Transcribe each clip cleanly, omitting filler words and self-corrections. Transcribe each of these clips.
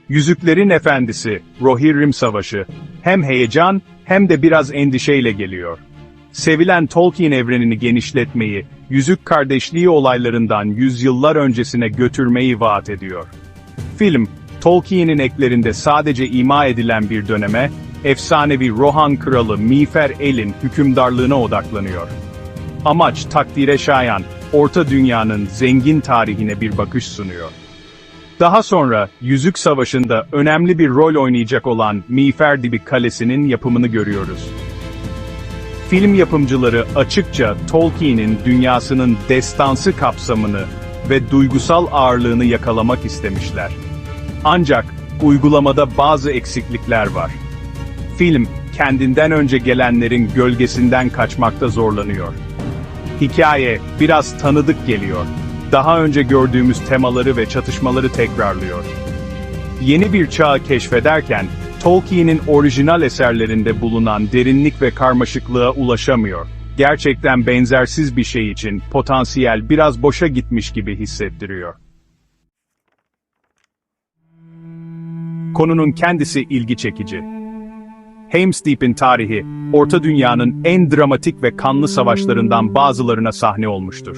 Yüzüklerin Efendisi, Rohirrim Savaşı, hem heyecan hem de biraz endişeyle geliyor. Sevilen Tolkien evrenini genişletmeyi, Yüzük Kardeşliği olaylarından yüzyıllar öncesine götürmeyi vaat ediyor. Film, Tolkien'in eklerinde sadece ima edilen bir döneme, efsanevi Rohan kralı Mifer-El'in hükümdarlığına odaklanıyor. Amaç takdire şayan, Orta Dünya'nın zengin tarihine bir bakış sunuyor. Daha sonra, Yüzük Savaşı'nda önemli bir rol oynayacak olan Miğferdibi Kalesi'nin yapımını görüyoruz. Film yapımcıları açıkça Tolkien'in dünyasının destansı kapsamını ve duygusal ağırlığını yakalamak istemişler. Ancak, uygulamada bazı eksiklikler var. Film, kendinden önce gelenlerin gölgesinden kaçmakta zorlanıyor. Hikaye, biraz tanıdık geliyor. Daha önce gördüğümüz temaları ve çatışmaları tekrarlıyor. Yeni bir çağı keşfederken, Tolkien'in orijinal eserlerinde bulunan derinlik ve karmaşıklığa ulaşamıyor. Gerçekten benzersiz bir şey için potansiyel biraz boşa gitmiş gibi hissettiriyor. Konunun kendisi ilgi çekici. Helm's Deep'in tarihi, Orta Dünya'nın en dramatik ve kanlı savaşlarından bazılarına sahne olmuştur.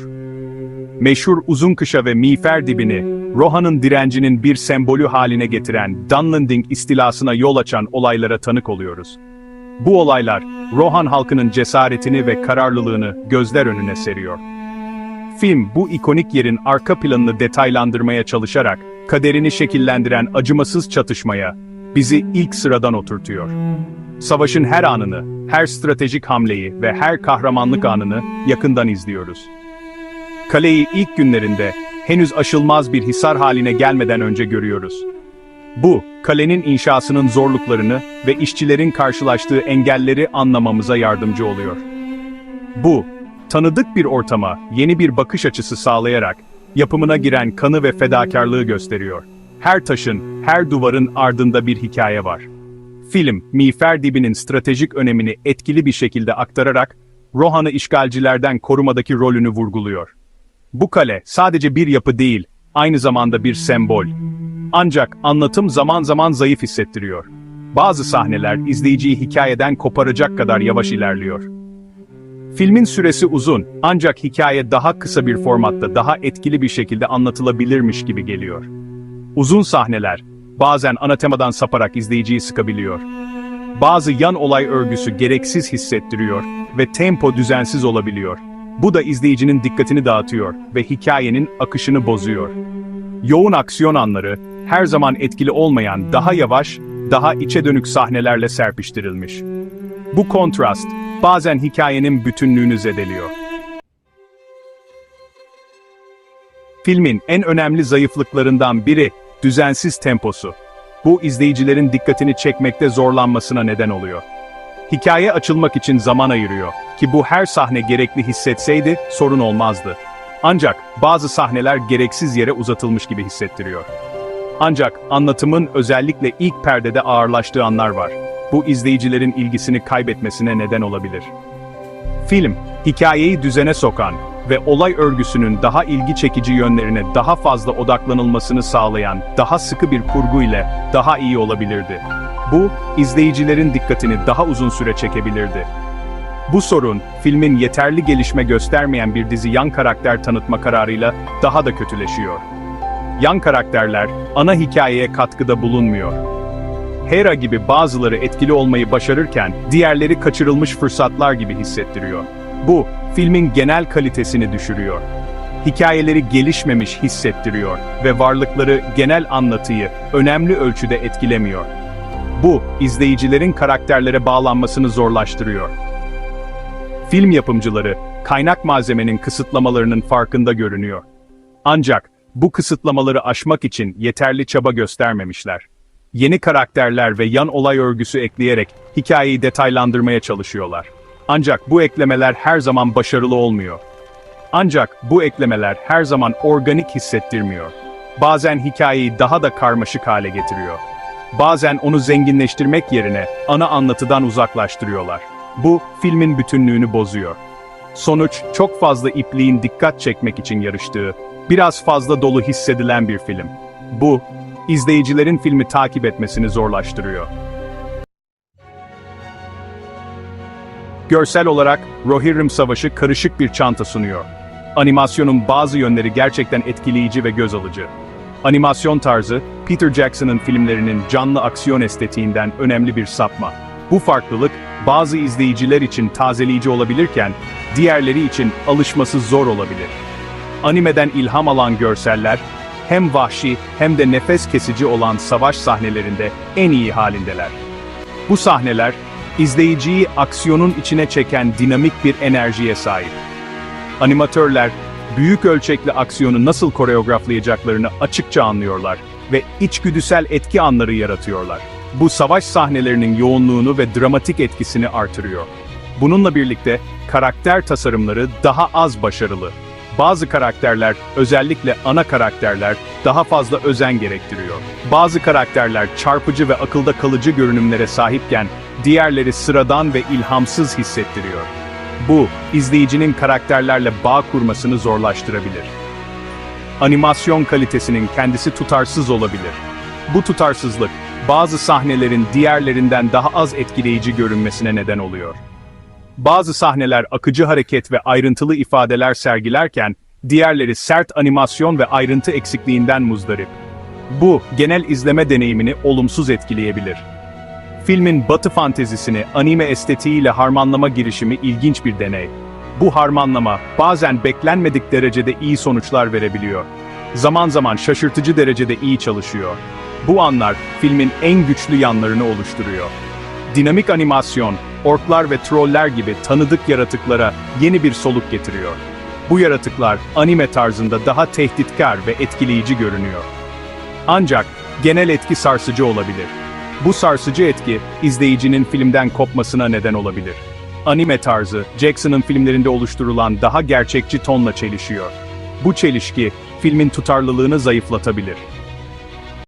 Meşhur Uzun Kışa ve Miğferdibini, Rohan'ın direncinin bir sembolü haline getiren Dunlanding istilasına yol açan olaylara tanık oluyoruz. Bu olaylar, Rohan halkının cesaretini ve kararlılığını gözler önüne seriyor. Film, bu ikonik yerin arka planını detaylandırmaya çalışarak, kaderini şekillendiren acımasız çatışmaya, bizi ilk sıradan oturtuyor. Savaşın her anını, her stratejik hamleyi ve her kahramanlık anını yakından izliyoruz. Kaleyi ilk günlerinde, henüz aşılmaz bir hisar haline gelmeden önce görüyoruz. Bu, kalenin inşasının zorluklarını ve işçilerin karşılaştığı engelleri anlamamıza yardımcı oluyor. Bu, tanıdık bir ortama yeni bir bakış açısı sağlayarak, yapımına giren kanı ve fedakarlığı gösteriyor. Her taşın, her duvarın ardında bir hikaye var. Film, Miğferdibi'nin stratejik önemini etkili bir şekilde aktararak, Rohan'ı işgalcilerden korumadaki rolünü vurguluyor. Bu kale sadece bir yapı değil, aynı zamanda bir sembol. Ancak anlatım zaman zaman zayıf hissettiriyor. Bazı sahneler izleyiciyi hikayeden koparacak kadar yavaş ilerliyor. Filmin süresi uzun, ancak hikaye daha kısa bir formatta daha etkili bir şekilde anlatılabilirmiş gibi geliyor. Uzun sahneler, bazen ana temadan saparak izleyiciyi sıkabiliyor. Bazı yan olay örgüsü gereksiz hissettiriyor ve tempo düzensiz olabiliyor. Bu da izleyicinin dikkatini dağıtıyor ve hikayenin akışını bozuyor. Yoğun aksiyon anları, her zaman etkili olmayan daha yavaş, daha içe dönük sahnelerle serpiştirilmiş. Bu kontrast, bazen hikayenin bütünlüğünü zedeliyor. Filmin en önemli zayıflıklarından biri, düzensiz temposu. Bu izleyicilerin dikkatini çekmekte zorlanmasına neden oluyor. Hikaye açılmak için zaman ayırıyor ki bu her sahne gerekli hissetseydi sorun olmazdı. Ancak bazı sahneler gereksiz yere uzatılmış gibi hissettiriyor. Ancak anlatımın özellikle ilk perdede ağırlaştığı anlar var. Bu izleyicilerin ilgisini kaybetmesine neden olabilir. Film, hikayeyi düzene sokan ve olay örgüsünün daha ilgi çekici yönlerine daha fazla odaklanılmasını sağlayan daha sıkı bir kurgu ile daha iyi olabilirdi. Bu, izleyicilerin dikkatini daha uzun süre çekebilirdi. Bu sorun, filmin yeterli gelişme göstermeyen bir dizi yan karakter tanıtma kararıyla daha da kötüleşiyor. Yan karakterler, ana hikayeye katkıda bulunmuyor. Hera gibi bazıları etkili olmayı başarırken, diğerleri kaçırılmış fırsatlar gibi hissettiriyor. Bu, filmin genel kalitesini düşürüyor. Hikayeleri gelişmemiş hissettiriyor ve varlıkları genel anlatıyı önemli ölçüde etkilemiyor. Bu, izleyicilerin karakterlere bağlanmasını zorlaştırıyor. Film yapımcıları, kaynak malzemenin kısıtlamalarının farkında görünüyor. Ancak, bu kısıtlamaları aşmak için yeterli çaba göstermemişler. Yeni karakterler ve yan olay örgüsü ekleyerek hikayeyi detaylandırmaya çalışıyorlar. Ancak bu eklemeler her zaman başarılı olmuyor. Ancak bu eklemeler her zaman organik hissettirmiyor. Bazen hikayeyi daha da karmaşık hale getiriyor. Bazen onu zenginleştirmek yerine ana anlatıdan uzaklaştırıyorlar. Bu, filmin bütünlüğünü bozuyor. Sonuç, çok fazla ipliğin dikkat çekmek için yarıştığı, biraz fazla dolu hissedilen bir film. Bu, izleyicilerin filmi takip etmesini zorlaştırıyor. Görsel olarak, Rohirrim Savaşı karışık bir çanta sunuyor. Animasyonun bazı yönleri gerçekten etkileyici ve göz alıcı. Animasyon tarzı, Peter Jackson'ın filmlerinin canlı aksiyon estetiğinden önemli bir sapma. Bu farklılık, bazı izleyiciler için tazeleyici olabilirken, diğerleri için alışması zor olabilir. Animeden ilham alan görseller, hem vahşi hem de nefes kesici olan savaş sahnelerinde en iyi halindeler. Bu sahneler, izleyiciyi aksiyonun içine çeken dinamik bir enerjiye sahip. Animatörler, büyük ölçekli aksiyonu nasıl koreograflayacaklarını açıkça anlıyorlar ve içgüdüsel etki anları yaratıyorlar. Bu savaş sahnelerinin yoğunluğunu ve dramatik etkisini artırıyor. Bununla birlikte, karakter tasarımları daha az başarılı. Bazı karakterler, özellikle ana karakterler, daha fazla özen gerektiriyor. Bazı karakterler çarpıcı ve akılda kalıcı görünümlere sahipken, diğerleri sıradan ve ilhamsız hissettiriyor. Bu, izleyicinin karakterlerle bağ kurmasını zorlaştırabilir. Animasyon kalitesinin kendisi tutarsız olabilir. Bu tutarsızlık, bazı sahnelerin diğerlerinden daha az etkileyici görünmesine neden oluyor. Bazı sahneler akıcı hareket ve ayrıntılı ifadeler sergilerken, diğerleri sert animasyon ve ayrıntı eksikliğinden muzdarip. Bu, genel izleme deneyimini olumsuz etkileyebilir. Filmin Batı fantezisini anime estetiğiyle harmanlama girişimi ilginç bir deney. Bu harmanlama, bazen beklenmedik derecede iyi sonuçlar verebiliyor. Zaman zaman şaşırtıcı derecede iyi çalışıyor. Bu anlar, filmin en güçlü yanlarını oluşturuyor. Dinamik animasyon, orklar ve troller gibi tanıdık yaratıklara yeni bir soluk getiriyor. Bu yaratıklar, anime tarzında daha tehditkar ve etkileyici görünüyor. Ancak, genel etki sarsıcı olabilir. Bu sarsıcı etki, izleyicinin filmden kopmasına neden olabilir. Anime tarzı, Jackson'ın filmlerinde oluşturulan daha gerçekçi tonla çelişiyor. Bu çelişki, filmin tutarlılığını zayıflatabilir.